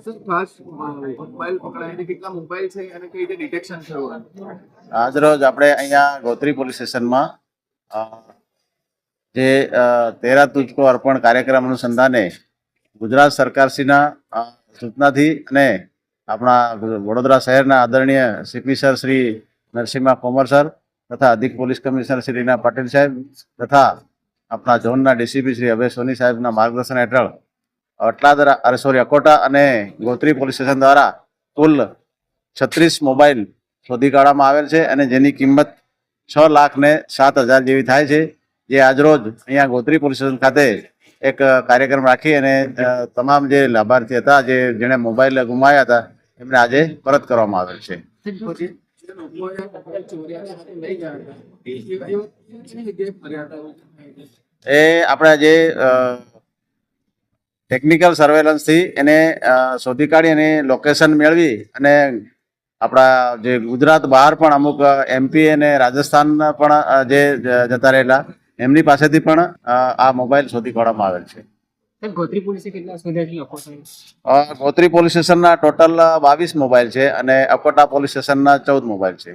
ખાસ મોબાઈલ પકડાઈને કેટલા મોબાઈલ છે અને કઈ રીતે ડિટેક્શન થયું? આજરોજ આપણે અહીંયા ગોત્રી પોલીસ સ્ટેશનમાં જે તેરા તુજકો અર્પણ કાર્યક્રમ અનુસંધાને ગુજરાત સરકારશ્રીના સૂચનાથી અને આપણા વડોદરા શહેરના આદરણીય CP sir Shri Narasimha Komar sir તથા અધિક પોલીસ કમિશનર શ્રી રીના પાટીલ સાહેબ તથા આપણા ઝોનના ડીસીપી શ્રી અભય સોની સાહેબના માર્ગદર્શન હેઠળ અકોટા અને ગોત્રી પોલીસ સ્ટેશન દ્વારા કુલ 36 મોબાઈલ શોધી કાઢવામાં આવેલ છે અને જેની કિંમત 6,07,000 જેવી થાય છે, જે આજરોજ અહીંયા ગોત્રી પોલીસ સ્ટેશન ખાતે એક કાર્યક્રમ રાખી અને તમામ જે લાભાર્થી હતા જેણે મોબાઈલ ગુમાવ્યા હતા એમને આજે પરત કરવામાં આવેલ છે. એ આપણા જે ટેકનિકલ સર્વેલન્સથી એને શોધી કાઢી અને લોકેશન મેળવી અને આપણા જે ગુજરાત બહાર પણ અમુક એમપી અને રાજસ્થાન પણ જે જતા રહેલા એમની પાસેથી પણ આ મોબાઈલ શોધી કાઢવામાં આવેલ છે. ગોત્રી પોલીસે કેટલા શોધ્યા લોકો છે? ગોત્રી પોલીસ સ્ટેશનના ટોટલ 22 મોબાઈલ છે અને અકોટા પોલીસ સ્ટેશનના 14 મોબાઈલ છે.